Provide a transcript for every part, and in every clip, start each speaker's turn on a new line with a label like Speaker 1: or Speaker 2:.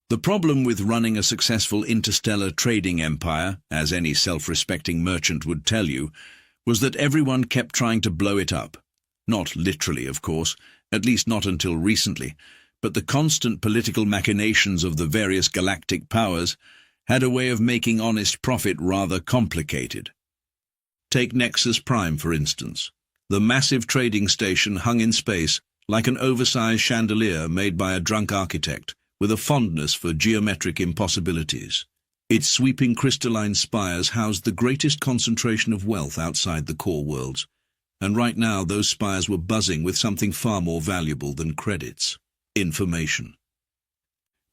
Speaker 1: The problem with running a successful interstellar trading empire, as any self-respecting merchant would tell you, was that everyone kept trying to blow it up. Not literally, of course, at least not until recently, but the constant political machinations of the various galactic powers had a way of making honest profit rather complicated. Take Nexus Prime, for instance. The massive trading station hung in space like an oversized chandelier made by a drunk architect, with a fondness for geometric impossibilities. Its sweeping crystalline spires housed the greatest concentration of wealth outside the core worlds, and right now those spires were buzzing with something far more valuable than credits: information.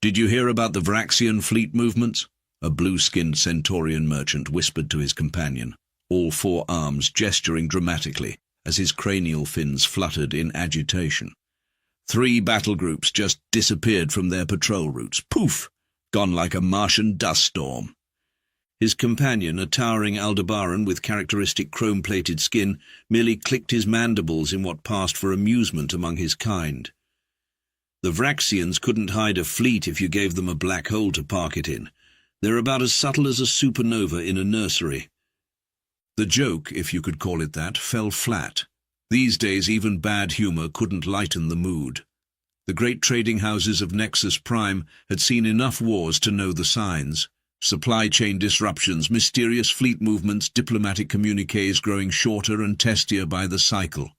Speaker 1: "Did you hear about the Vraxian fleet movements?" a blue-skinned Centaurian merchant whispered to his companion, all four arms gesturing dramatically as his cranial fins fluttered in agitation. 3 battle groups just disappeared from their patrol routes. Poof! Gone like a Martian dust storm. His companion, a towering Aldebaran with characteristic chrome-plated skin, merely clicked his mandibles in what passed for amusement among his kind. The Vraxians couldn't hide a fleet if you gave them a black hole to park it in. They're about as subtle as a supernova in a nursery. The joke, if you could call it that, fell flat. These days even bad humor couldn't lighten the mood. The great trading houses of Nexus Prime had seen enough wars to know the signs. Supply chain disruptions, mysterious fleet movements, diplomatic communiques growing shorter and testier by the cycle.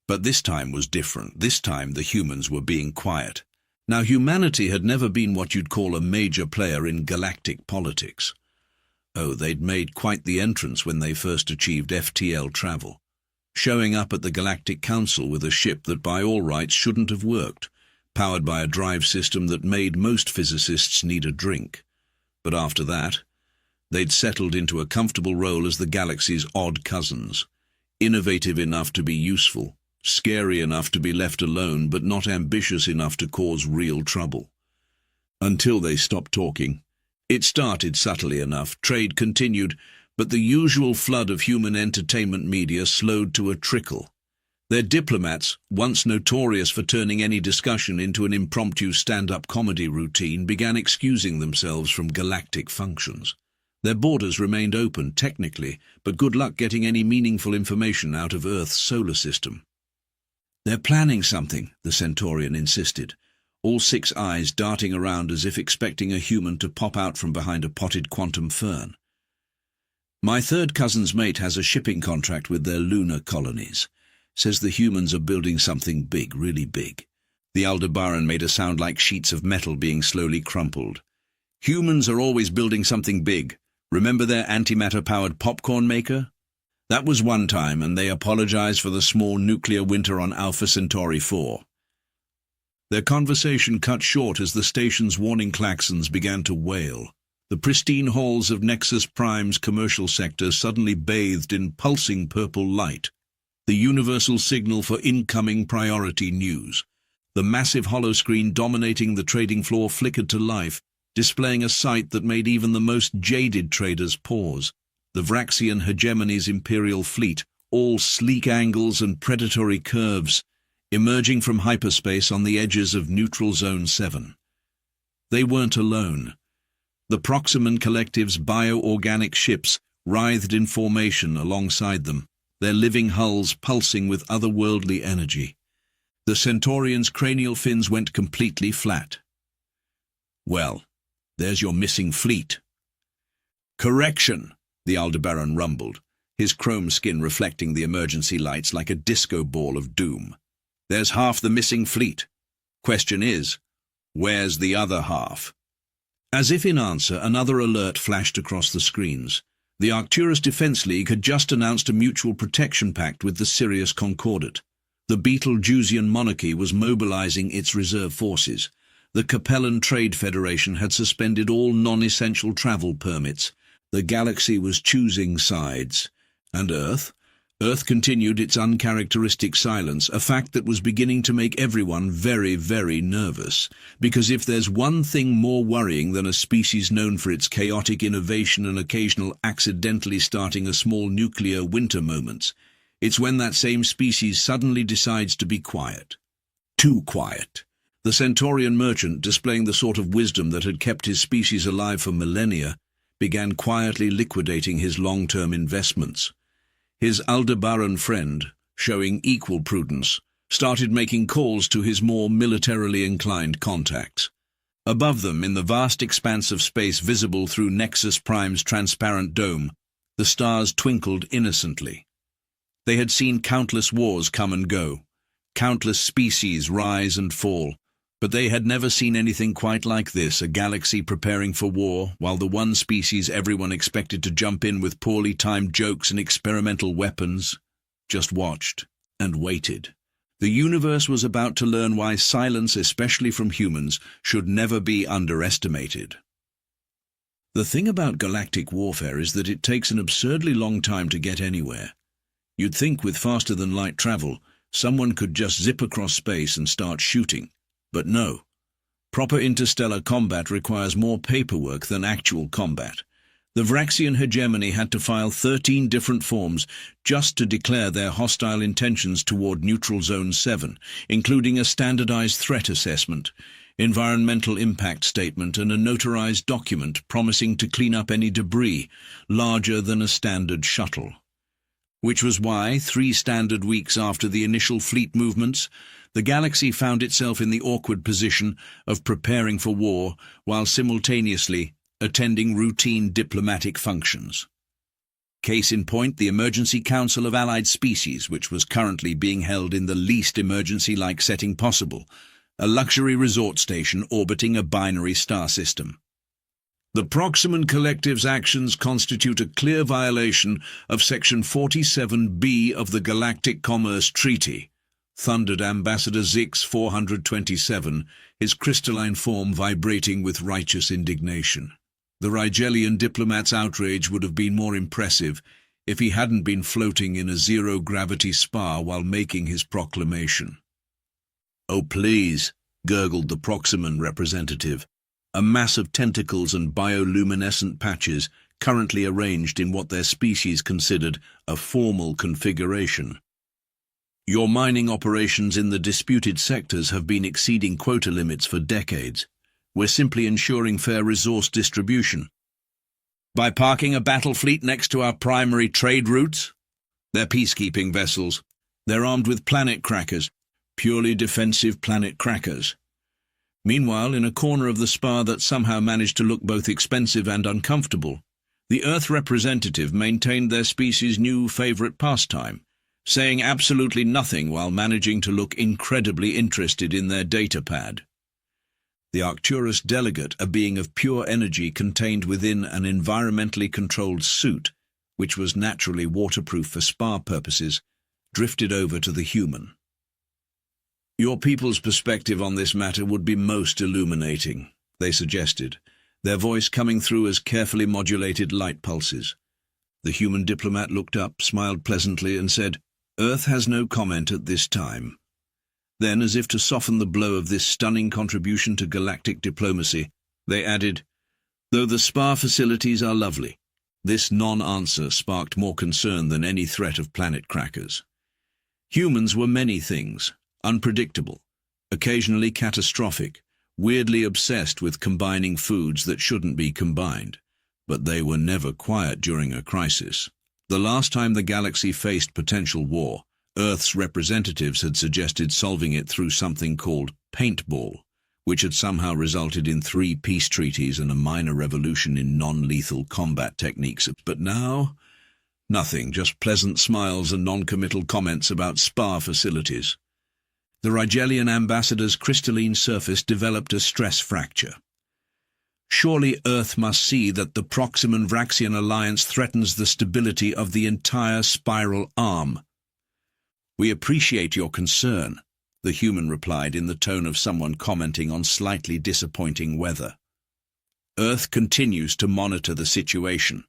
Speaker 1: But this time was different. This time the humans were being quiet. Now, humanity had never been what you'd call a major player in galactic politics. Oh, they'd made quite the entrance when they first achieved FTL travel, showing up at the Galactic Council with a ship that by all rights shouldn't have worked, powered by a drive system that made most physicists need a drink. But after that, they'd settled into a comfortable role as the galaxy's odd cousins, innovative enough to be useful, scary enough to be left alone, but not ambitious enough to cause real trouble. Until they stopped talking. It started subtly enough, trade continued, but the usual flood of human entertainment media slowed to a trickle. Their diplomats, once notorious for turning any discussion into an impromptu stand-up comedy routine, began excusing themselves from galactic functions. Their borders remained open, technically, but good luck getting any meaningful information out of Earth's solar system. "They're planning something," the Centaurian insisted, all 6 eyes darting around as if expecting a human to pop out from behind a potted quantum fern. "My third cousin's mate has a shipping contract with their lunar colonies. Says the humans are building something big, really big." The Aldebaran made a sound like sheets of metal being slowly crumpled. "Humans are always building something big. Remember their antimatter-powered popcorn maker? That was one time, and they apologized for the small nuclear winter on Alpha Centauri 4. Their conversation cut short as the station's warning klaxons began to wail. The pristine halls of Nexus Prime's commercial sector suddenly bathed in pulsing purple light, the universal signal for incoming priority news. The massive holoscreen dominating the trading floor flickered to life, displaying a sight that made even the most jaded traders pause. The Vraxian hegemony's imperial fleet, all sleek angles and predatory curves, emerging from hyperspace on the edges of Neutral Zone 7. They weren't alone. The Proximan Collective's bio-organic ships writhed in formation alongside them, their living hulls pulsing with otherworldly energy. The Centaurian's cranial fins went completely flat. "Well, there's your missing fleet." "Correction," the Aldebaran rumbled, his chrome skin reflecting the emergency lights like a disco ball of doom. "There's half the missing fleet. Question is, where's the other half?" As if in answer, another alert flashed across the screens. The Arcturus Defense League had just announced a mutual protection pact with the Sirius Concordate. The Betelgeusian monarchy was mobilizing its reserve forces. The Capellan Trade Federation had suspended all non-essential travel permits. The galaxy was choosing sides. And Earth continued its uncharacteristic silence, a fact that was beginning to make everyone very, very nervous. Because if there's one thing more worrying than a species known for its chaotic innovation and occasional accidentally starting a small nuclear winter moments, it's when that same species suddenly decides to be quiet. Too quiet. The Centaurian merchant, displaying the sort of wisdom that had kept his species alive for millennia, began quietly liquidating his long-term investments. His Aldebaran friend, showing equal prudence, started making calls to his more militarily inclined contacts. Above them, in the vast expanse of space visible through Nexus Prime's transparent dome, the stars twinkled innocently. They had seen countless wars come and go, countless species rise and fall, but they had never seen anything quite like this, a galaxy preparing for war, while the one species everyone expected to jump in with poorly timed jokes and experimental weapons just watched and waited. The universe was about to learn why silence, especially from humans, should never be underestimated. The thing about galactic warfare is that it takes an absurdly long time to get anywhere. You'd think with faster-than-light travel, someone could just zip across space and start shooting. But no. Proper interstellar combat requires more paperwork than actual combat. The Vraxian hegemony had to file 13 different forms just to declare their hostile intentions toward Neutral Zone 7, including a standardized threat assessment, environmental impact statement, and a notarized document promising to clean up any debris larger than a standard shuttle. Which was why, 3 standard weeks after the initial fleet movements, the galaxy found itself in the awkward position of preparing for war while simultaneously attending routine diplomatic functions. Case in point, the Emergency Council of Allied Species, which was currently being held in the least emergency-like setting possible, a luxury resort station orbiting a binary star system. The Proximan Collective's actions constitute a clear violation of Section 47B of the Galactic Commerce Treaty, thundered Ambassador Zix 427, his crystalline form vibrating with righteous indignation. The Rigelian diplomat's outrage would have been more impressive if he hadn't been floating in a zero-gravity spa while making his proclamation. "Oh, please," gurgled the Proximan representative, a mass of tentacles and bioluminescent patches currently arranged in what their species considered a formal configuration. "Your mining operations in the disputed sectors have been exceeding quota limits for decades. We're simply ensuring fair resource distribution." "By parking a battle fleet next to our primary trade routes?" "They're peacekeeping vessels. They're armed with planet crackers, purely defensive planet crackers." Meanwhile, in a corner of the spa that somehow managed to look both expensive and uncomfortable, the Earth representative maintained their species' new favorite pastime, saying absolutely nothing while managing to look incredibly interested in their data pad. The Arcturus delegate, a being of pure energy contained within an environmentally controlled suit, which was naturally waterproof for spa purposes, drifted over to the human. "Your people's perspective on this matter would be most illuminating," they suggested, their voice coming through as carefully modulated light pulses. The human diplomat looked up, smiled pleasantly, and said, "Earth has no comment at this time." Then, as if to soften the blow of this stunning contribution to galactic diplomacy, they added, "Though the spa facilities are lovely." This non-answer sparked more concern than any threat of planet crackers. Humans were many things: unpredictable, occasionally catastrophic, weirdly obsessed with combining foods that shouldn't be combined, but they were never quiet during a crisis. The last time the galaxy faced potential war, Earth's representatives had suggested solving it through something called paintball, which had somehow resulted in 3 peace treaties and a minor revolution in non-lethal combat techniques. But now, nothing, just pleasant smiles and non-committal comments about spa facilities. The Rigelian ambassador's crystalline surface developed a stress fracture. Surely Earth must see that the Proximan-Vraxian alliance threatens the stability of the entire spiral arm. "We appreciate your concern," the human replied in the tone of someone commenting on slightly disappointing weather. "Earth continues to monitor the situation."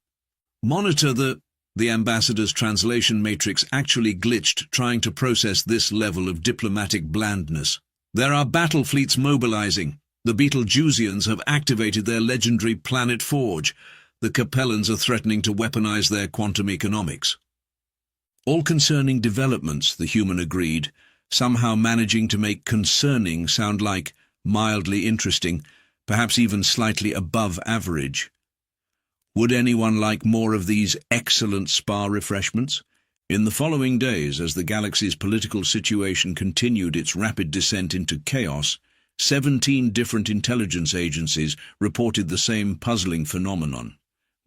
Speaker 1: "Monitor the ambassador's translation matrix actually glitched trying to process this level of diplomatic blandness. "There are battle fleets mobilizing. The Betelgeusians have activated their legendary planet forge. The Capellans are threatening to weaponize their quantum economics." All concerning developments, the human agreed, somehow managing to make concerning sound like mildly interesting, perhaps even slightly above average. Would anyone like more of these excellent spa refreshments? In the following days, as the galaxy's political situation continued its rapid descent into chaos, 17 different intelligence agencies reported the same puzzling phenomenon.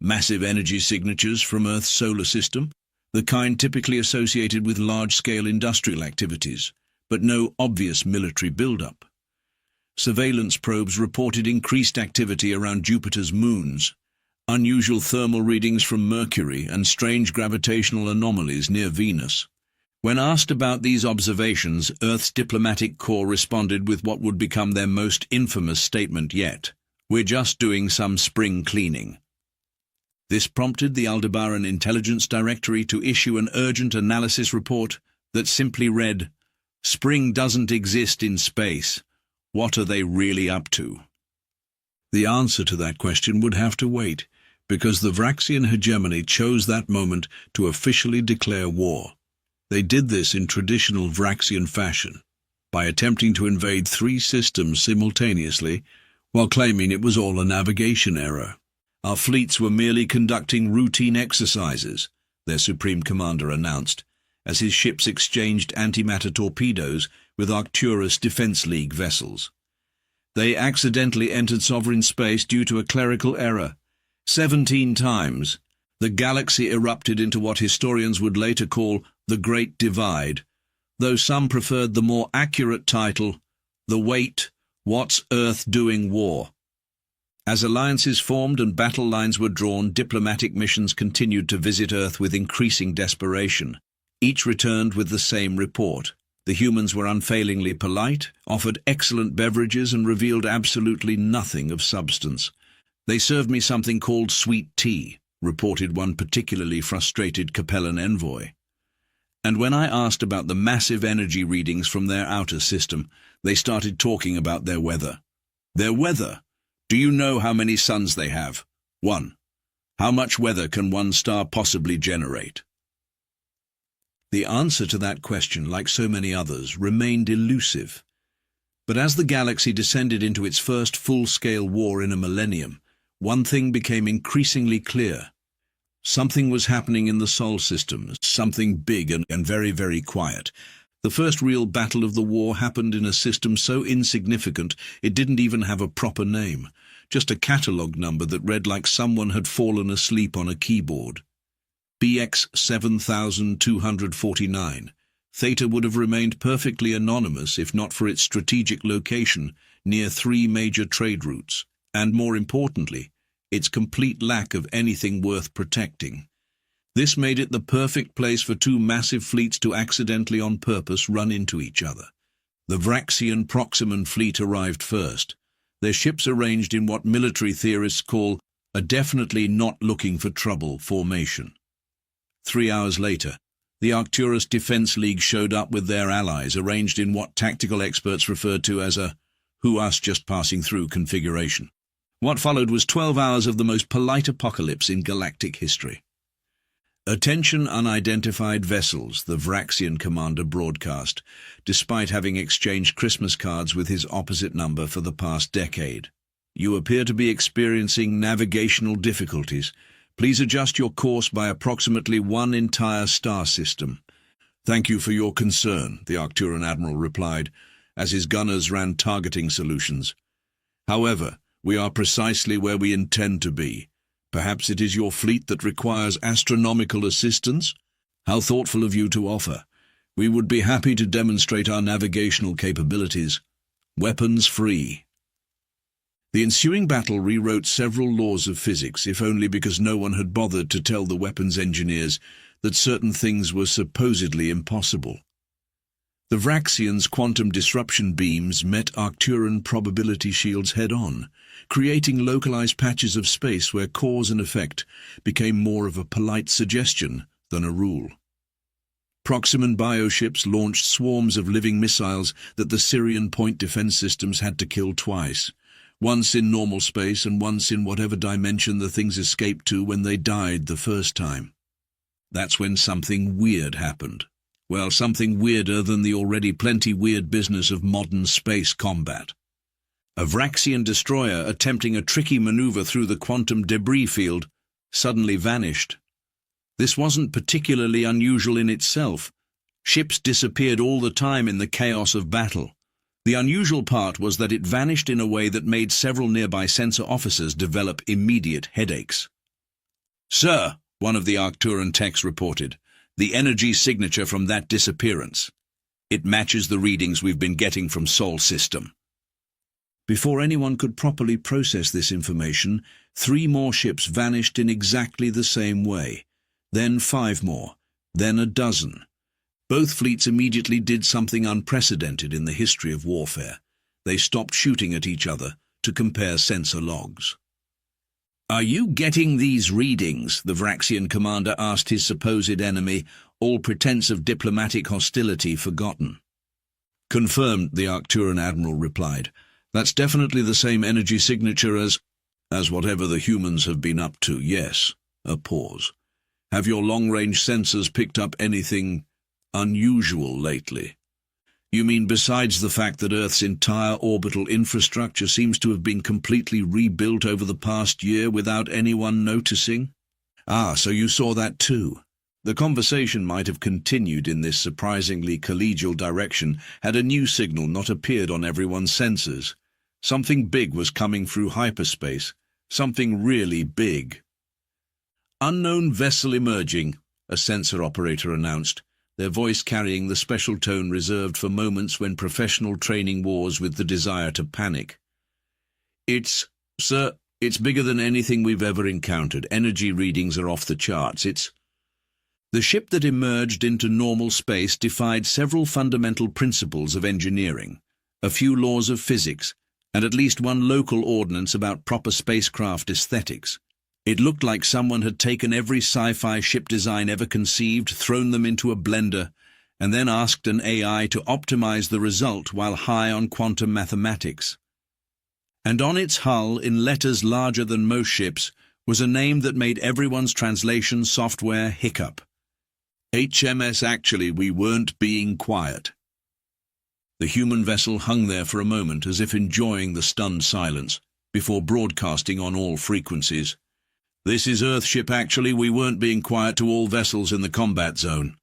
Speaker 1: Massive energy signatures from Earth's solar system, the kind typically associated with large-scale industrial activities, but no obvious military buildup. Surveillance probes reported increased activity around Jupiter's moons, unusual thermal readings from Mercury, and strange gravitational anomalies near Venus. When asked about these observations, Earth's diplomatic corps responded with what would become their most infamous statement yet: "We're just doing some spring cleaning." This prompted the Aldebaran Intelligence Directorate to issue an urgent analysis report that simply read, "Spring doesn't exist in space. What are they really up to?" The answer to that question would have to wait, because the Vraxian hegemony chose that moment to officially declare war. They did this in traditional Vraxian fashion, by attempting to invade 3 systems simultaneously, while claiming it was all a navigation error. "Our fleets were merely conducting routine exercises," their Supreme Commander announced, as his ships exchanged antimatter torpedoes with Arcturus Defense League vessels. They accidentally entered sovereign space due to a clerical error. 17 times, the galaxy erupted into what historians would later call the Great Divide, though some preferred the more accurate title, The Wait, What's Earth Doing War. As alliances formed and battle lines were drawn, diplomatic missions continued to visit Earth with increasing desperation. Each returned with the same report. The humans were unfailingly polite, offered excellent beverages, and revealed absolutely nothing of substance. "They served me something called sweet tea," reported one particularly frustrated Capellan envoy. And when I asked about the massive energy readings from their outer system, they started talking about their weather. Their weather? Do you know how many suns they have? 1. How much weather can one star possibly generate? The answer to that question, like so many others, remained elusive. But as the galaxy descended into its first full-scale war in a millennium, one thing became increasingly clear. Something was happening in the Sol system, something big and very, very quiet. The first real battle of the war happened in a system so insignificant it didn't even have a proper name, just a catalogue number that read like someone had fallen asleep on a keyboard. BX 7249. Theta would have remained perfectly anonymous if not for its strategic location near 3 major trade routes, and more importantly, its complete lack of anything worth protecting. This made it the perfect place for 2 massive fleets to accidentally on purpose run into each other. The Vraxian Proximan fleet arrived first, their ships arranged in what military theorists call a definitely not looking for trouble formation. 3 hours later, the Arcturus Defense League showed up with their allies arranged in what tactical experts referred to as a who-us just passing through configuration. What followed was 12 hours of the most polite apocalypse in galactic history. "Attention unidentified vessels," the Vraxian commander broadcast, despite having exchanged Christmas cards with his opposite number for the past decade. "You appear to be experiencing navigational difficulties. Please adjust your course by approximately 1 entire star system." "Thank you for your concern," the Arcturan admiral replied, as his gunners ran targeting solutions. "However, we are precisely where we intend to be. Perhaps it is your fleet that requires astronomical assistance? How thoughtful of you to offer. We would be happy to demonstrate our navigational capabilities. Weapons free." The ensuing battle rewrote several laws of physics, if only because no one had bothered to tell the weapons engineers that certain things were supposedly impossible. The Vraxians' quantum disruption beams met Arcturan probability shields head-on, creating localized patches of space where cause and effect became more of a polite suggestion than a rule. Proximan bioships launched swarms of living missiles that the Syrian point defense systems had to kill twice, once in normal space and once in whatever dimension the things escaped to when they died the first time. That's when something weird happened. Well, something weirder than the already plenty weird business of modern space combat. A Vraxian destroyer attempting a tricky maneuver through the quantum debris field suddenly vanished. This wasn't particularly unusual in itself. Ships disappeared all the time in the chaos of battle. The unusual part was that it vanished in a way that made several nearby sensor officers develop immediate headaches. "Sir," one of the Arcturan techs reported, "the energy signature from that disappearance. It matches the readings we've been getting from Sol System." Before anyone could properly process this information, 3 more ships vanished in exactly the same way. Then 5 more, then a dozen. Both fleets immediately did something unprecedented in the history of warfare. They stopped shooting at each other to compare sensor logs. "Are you getting these readings?" the Vraxian commander asked his supposed enemy, all pretense of diplomatic hostility forgotten. "Confirmed," the Arcturan admiral replied. "That's definitely the same energy signature as whatever the humans have been up to, yes." A pause. "Have your long-range sensors picked up anything unusual lately?" "You mean besides the fact that Earth's entire orbital infrastructure seems to have been completely rebuilt over the past year without anyone noticing?" "Ah, so you saw that too." The conversation might have continued in this surprisingly collegial direction had a new signal not appeared on everyone's sensors. Something big was coming through hyperspace. Something really big. "Unknown vessel emerging," a sensor operator announced, their voice carrying the special tone reserved for moments when professional training wars with the desire to panic. Sir, it's bigger than anything we've ever encountered. Energy readings are off the charts. The ship that emerged into normal space defied several fundamental principles of engineering, a few laws of physics, and at least one local ordinance about proper spacecraft aesthetics. It looked like someone had taken every sci-fi ship design ever conceived, thrown them into a blender, and then asked an AI to optimize the result while high on quantum mathematics. And on its hull, in letters larger than most ships, was a name that made everyone's translation software hiccup. HMS Actually, we weren't being quiet. The human vessel hung there for a moment as if enjoying the stunned silence, before broadcasting on all frequencies. "This is Earthship Actually, we weren't being quiet to all vessels in the combat zone.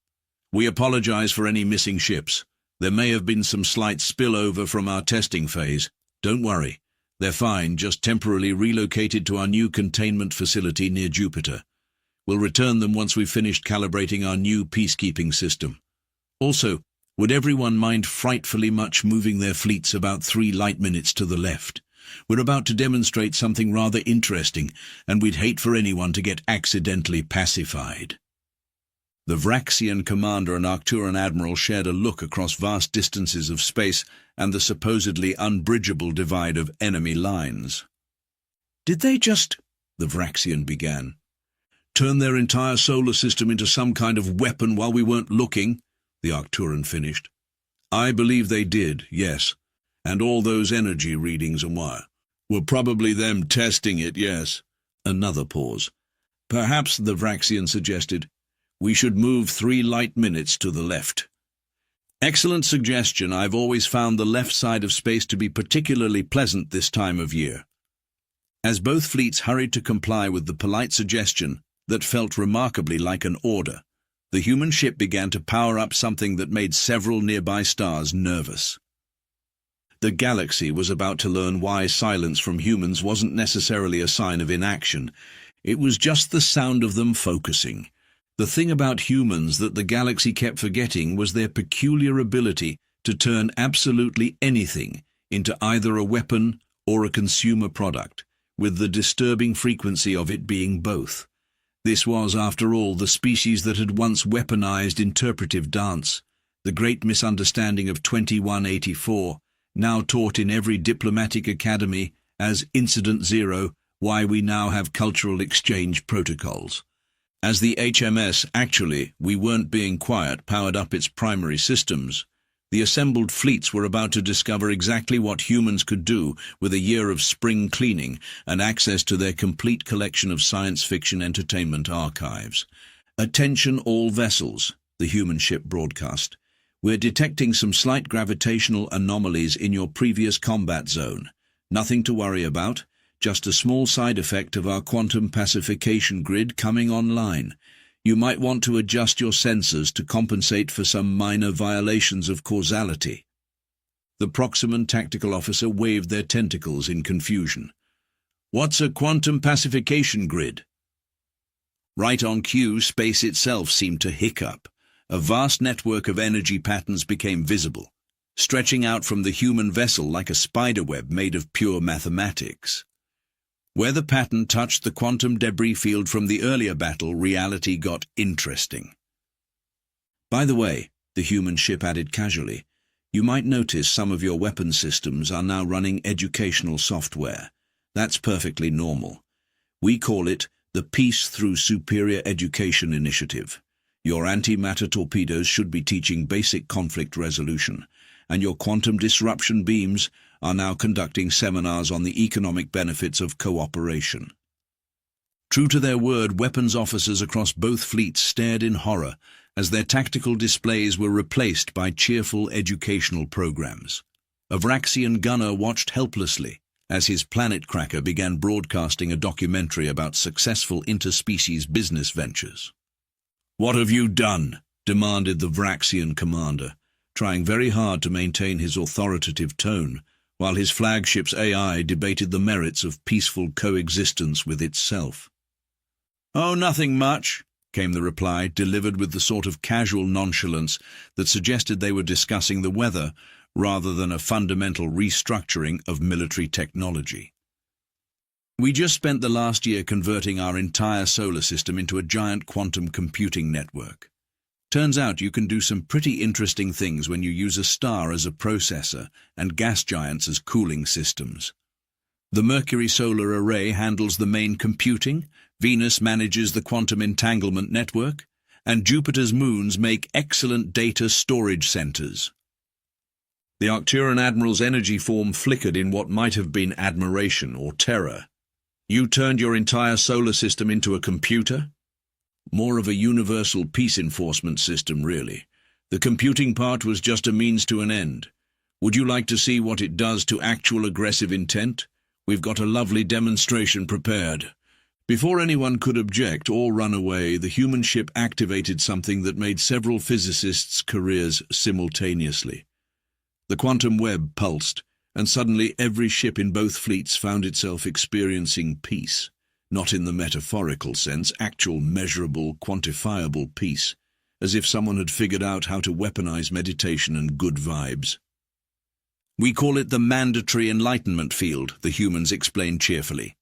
Speaker 1: We apologize for any missing ships. There may have been some slight spillover from our testing phase. Don't worry, they're fine, just temporarily relocated to our new containment facility near Jupiter. We'll return them once we've finished calibrating our new peacekeeping system. Also, would everyone mind frightfully much moving their fleets about 3 light minutes to the left? We're about to demonstrate something rather interesting, and we'd hate for anyone to get accidentally pacified." The Vraxian commander and Arcturan admiral shared a look across vast distances of space and the supposedly unbridgeable divide of enemy lines. "Did they just," the Vraxian began, "turn their entire solar system into some kind of weapon while we weren't looking?" the Arcturan finished. "I believe they did, yes. And all those energy readings and were probably them testing it, yes." Another pause. "Perhaps," the Vraxian suggested, "we should move 3 light minutes to the left." "Excellent suggestion. I've always found the left side of space to be particularly pleasant this time of year." As both fleets hurried to comply with the polite suggestion that felt remarkably like an order, the human ship began to power up something that made several nearby stars nervous. The galaxy was about to learn why silence from humans wasn't necessarily a sign of inaction. It was just the sound of them focusing. The thing about humans that the galaxy kept forgetting was their peculiar ability to turn absolutely anything into either a weapon or a consumer product, with the disturbing frequency of it being both. This was, after all, the species that had once weaponized interpretive dance, the great misunderstanding of 2184, now taught in every diplomatic academy as Incident Zero, why we now have cultural exchange protocols. As the HMS Actually, we weren't being quiet, powered up its primary systems, the assembled fleets were about to discover exactly what humans could do with a year of spring cleaning and access to their complete collection of science fiction entertainment archives. "Attention all vessels," the human ship broadcast. "We're detecting some slight gravitational anomalies in your previous combat zone. Nothing to worry about, just a small side effect of our quantum pacification grid coming online. You might want to adjust your sensors to compensate for some minor violations of causality." The Proximan tactical officer waved their tentacles in confusion. "What's a quantum pacification grid?" Right on cue, space itself seemed to hiccup. A vast network of energy patterns became visible, stretching out from the human vessel like a spiderweb made of pure mathematics. Where the pattern touched the quantum debris field from the earlier battle, reality got interesting. "By the way," the human ship added casually, "you might notice some of your weapon systems are now running educational software. That's perfectly normal. We call it the Peace Through Superior Education Initiative. Your antimatter torpedoes should be teaching basic conflict resolution, and your quantum disruption beams are now conducting seminars on the economic benefits of cooperation." True to their word, weapons officers across both fleets stared in horror as their tactical displays were replaced by cheerful educational programs. A Vraxian gunner watched helplessly as his planet cracker began broadcasting a documentary about successful interspecies business ventures. "What have you done?" demanded the Vraxian commander, trying very hard to maintain his authoritative tone, while his flagship's AI debated the merits of peaceful coexistence with itself. "Oh, nothing much," came the reply, delivered with the sort of casual nonchalance that suggested they were discussing the weather rather than a fundamental restructuring of military technology. "We just spent the last year converting our entire solar system into a giant quantum computing network. Turns out you can do some pretty interesting things when you use a star as a processor and gas giants as cooling systems. The Mercury solar array handles the main computing, Venus manages the quantum entanglement network, and Jupiter's moons make excellent data storage centers." The Arcturan admiral's energy form flickered in what might have been admiration or terror. "You turned your entire solar system into a computer?" "More of a universal peace enforcement system, really. The computing part was just a means to an end. Would you like to see what it does to actual aggressive intent? We've got a lovely demonstration prepared." Before anyone could object or run away, the human ship activated something that made several physicists' careers simultaneously. The quantum web pulsed, and suddenly every ship in both fleets found itself experiencing peace. Not in the metaphorical sense, actual, measurable, quantifiable peace, as if someone had figured out how to weaponize meditation and good vibes. "We call it the mandatory enlightenment field," the humans explained cheerfully.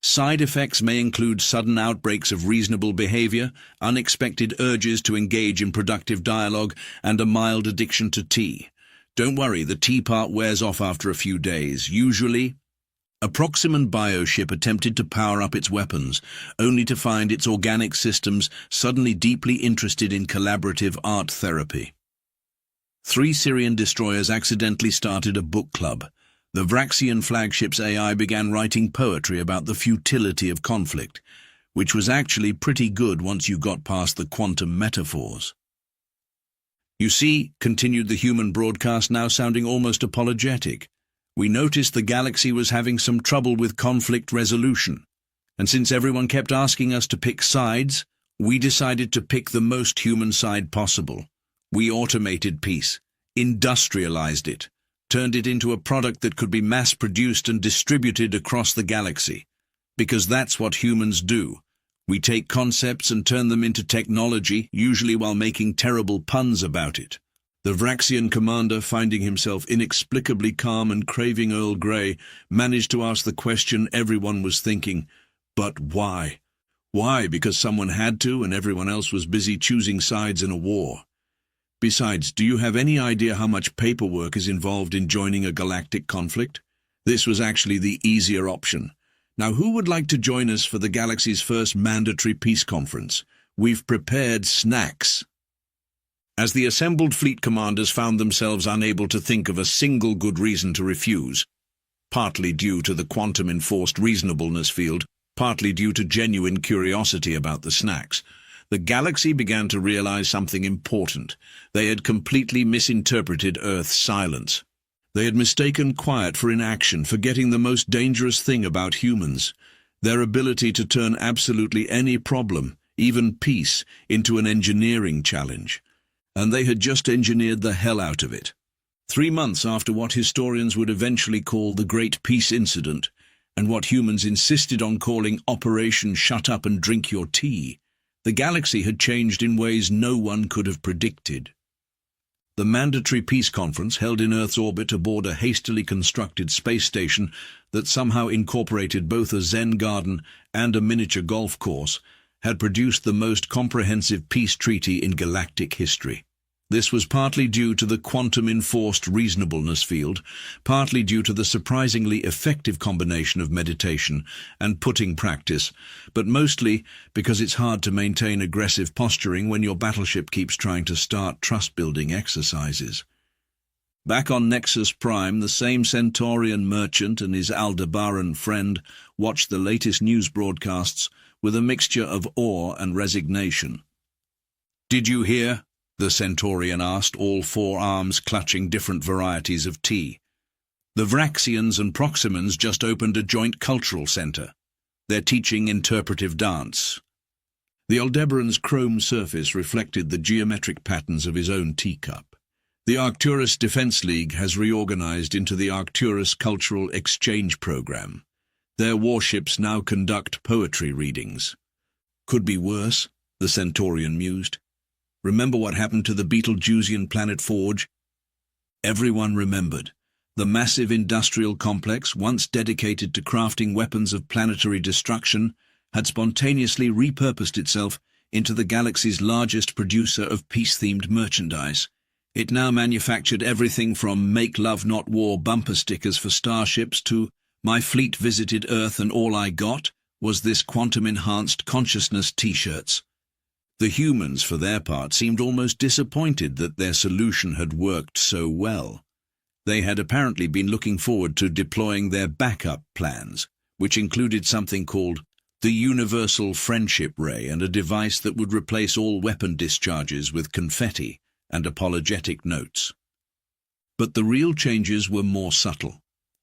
Speaker 1: "Side effects may include sudden outbreaks of reasonable behavior, unexpected urges to engage in productive dialogue, and a mild addiction to tea. Don't worry, the tea part wears off after a few days, usually." A Proximan bioship attempted to power up its weapons, only to find its organic systems suddenly deeply interested in collaborative art therapy. 3 Syrian destroyers accidentally started a book club. The Vraxian flagship's AI began writing poetry about the futility of conflict, which was actually pretty good once you got past the quantum metaphors. "You see," continued the human broadcast, now sounding almost apologetic, "we noticed the galaxy was having some trouble with conflict resolution, and since everyone kept asking us to pick sides, we decided to pick the most human side possible. We automated peace, industrialized it, turned it into a product that could be mass-produced and distributed across the galaxy. Because that's what humans do. We take concepts and turn them into technology, usually while making terrible puns about it." The Vraxian commander, finding himself inexplicably calm and craving Earl Grey, managed to ask the question everyone was thinking, "But why?" Why? Because someone had to and everyone else was busy choosing sides in a war. Besides, do you have any idea how much paperwork is involved in joining a galactic conflict? This was actually the easier option. Now, who would like to join us for the galaxy's first mandatory peace conference? We've prepared snacks. As the assembled fleet commanders found themselves unable to think of a single good reason to refuse, partly due to the quantum-enforced reasonableness field, partly due to genuine curiosity about the snacks, the galaxy began to realize something important. They had completely misinterpreted Earth's silence. They had mistaken quiet for inaction, forgetting the most dangerous thing about humans, their ability to turn absolutely any problem, even peace, into an engineering challenge. And they had just engineered the hell out of it. 3 months after what historians would eventually call the Great Peace Incident, and what humans insisted on calling Operation Shut Up and Drink Your Tea, the galaxy had changed in ways no one could have predicted. The mandatory peace conference held in Earth's orbit aboard a hastily constructed space station that somehow incorporated both a Zen garden and a miniature golf course had produced the most comprehensive peace treaty in galactic history. This was partly due to the quantum-enforced reasonableness field, partly due to the surprisingly effective combination of meditation and putting practice, but mostly because it's hard to maintain aggressive posturing when your battleship keeps trying to start trust-building exercises. Back on Nexus Prime, the same Centaurian merchant and his Aldebaran friend watched the latest news broadcasts with a mixture of awe and resignation. "Did you hear?" the Centaurian asked, all 4 arms clutching different varieties of tea. "The Vraxians and Proximans just opened a joint cultural center. They're teaching interpretive dance." The Aldebaran's chrome surface reflected the geometric patterns of his own teacup. The Arcturus Defense League has reorganized into the Arcturus Cultural Exchange Program. Their warships now conduct poetry readings. "Could be worse," the Centaurian mused. "Remember what happened to the Betelgeusian planet Forge?" Everyone remembered. The massive industrial complex, once dedicated to crafting weapons of planetary destruction, had spontaneously repurposed itself into the galaxy's largest producer of peace-themed merchandise. It now manufactured everything from "Make Love Not War" bumper stickers for starships to "My fleet visited Earth and all I got was this quantum-enhanced consciousness t-shirts." The humans, for their part, seemed almost disappointed that their solution had worked so well. They had apparently been looking forward to deploying their backup plans, which included something called the Universal Friendship Ray and a device that would replace all weapon discharges with confetti and apologetic notes. But the real changes were more subtle.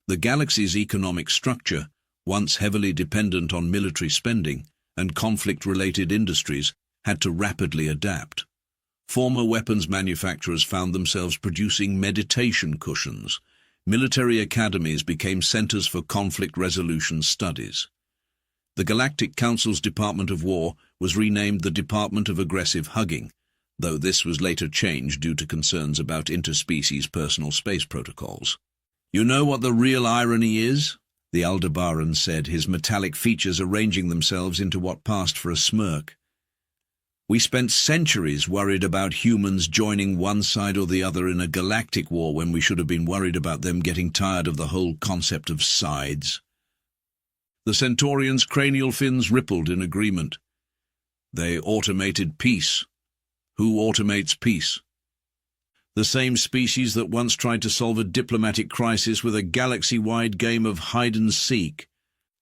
Speaker 1: The galaxy's economic structure, once heavily dependent on military spending and conflict-related industries, had to rapidly adapt. Former weapons manufacturers found themselves producing meditation cushions. Military academies became centers for conflict resolution studies. The Galactic Council's Department of War was renamed the Department of Aggressive Hugging, though this was later changed due to concerns about interspecies personal space protocols. "You know what the real irony is?" the Aldebaran said, his metallic features arranging themselves into what passed for a smirk. "We spent centuries worried about humans joining one side or the other in a galactic war when we should have been worried about them getting tired of the whole concept of sides." The Centaurian's cranial fins rippled in agreement. "They automated peace. Who automates peace? The same species that once tried to solve a diplomatic crisis with a galaxy-wide game of hide-and-seek.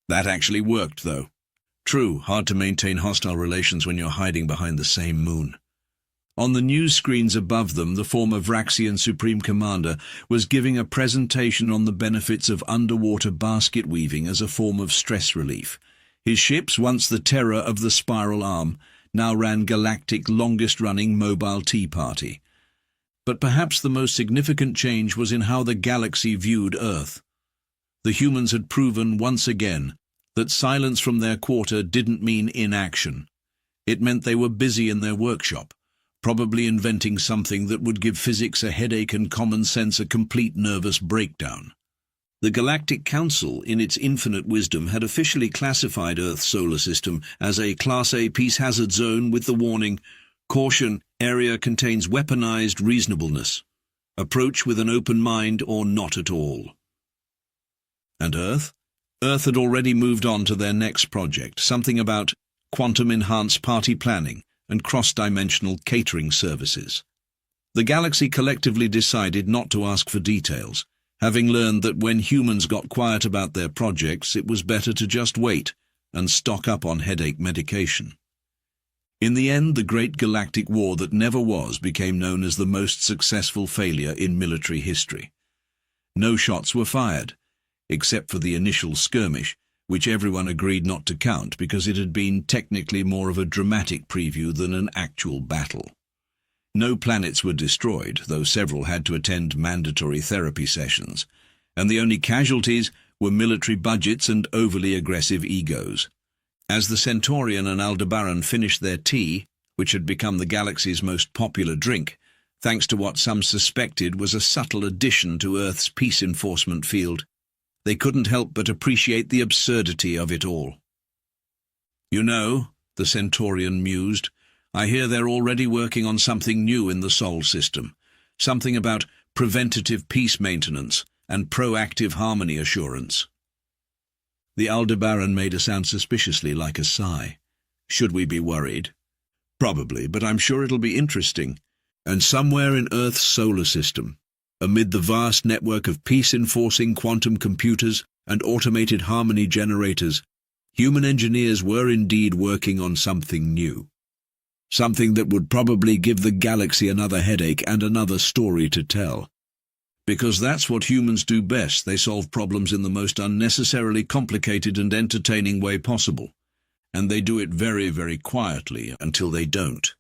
Speaker 1: That actually worked, though. True, hard to maintain hostile relations when you're hiding behind the same moon." On the news screens above them, the former Vraxian Supreme Commander was giving a presentation on the benefits of underwater basket weaving as a form of stress relief. His ships, once the terror of the Spiral Arm, now ran galactic longest-running mobile tea party. But perhaps the most significant change was in how the galaxy viewed Earth. The humans had proven once again that silence from their quarter didn't mean inaction. It meant they were busy in their workshop, probably inventing something that would give physics a headache and common sense a complete nervous breakdown. The Galactic Council, in its infinite wisdom, had officially classified Earth's solar system as a Class A peace hazard zone with the warning, "Caution, area contains weaponized reasonableness. Approach with an open mind or not at all." And Earth? Earth had already moved on to their next project, something about quantum-enhanced party planning and cross-dimensional catering services. The galaxy collectively decided not to ask for details, having learned that when humans got quiet about their projects, it was better to just wait and stock up on headache medication. In the end, the great galactic war that never was became known as the most successful failure in military history. No shots were fired, except for the initial skirmish, which everyone agreed not to count because it had been technically more of a dramatic preview than an actual battle. No planets were destroyed, though several had to attend mandatory therapy sessions, and the only casualties were military budgets and overly aggressive egos. As the Centaurian and Aldebaran finished their tea, which had become the galaxy's most popular drink, thanks to what some suspected was a subtle addition to Earth's peace enforcement field, they couldn't help but appreciate the absurdity of it all. "You know," the Centaurian mused, "I hear they're already working on something new in the Sol system, something about preventative peace maintenance and proactive harmony assurance." The Aldebaran made a sound suspiciously like a sigh. "Should we be worried?" "Probably, but I'm sure it'll be interesting. And somewhere in Earth's solar system, amid the vast network of peace-enforcing quantum computers and automated harmony generators, human engineers were indeed working on something new. Something that would probably give the galaxy another headache and another story to tell. Because that's what humans do best. They solve problems in the most unnecessarily complicated and entertaining way possible. And they do it very, very quietly until they don't.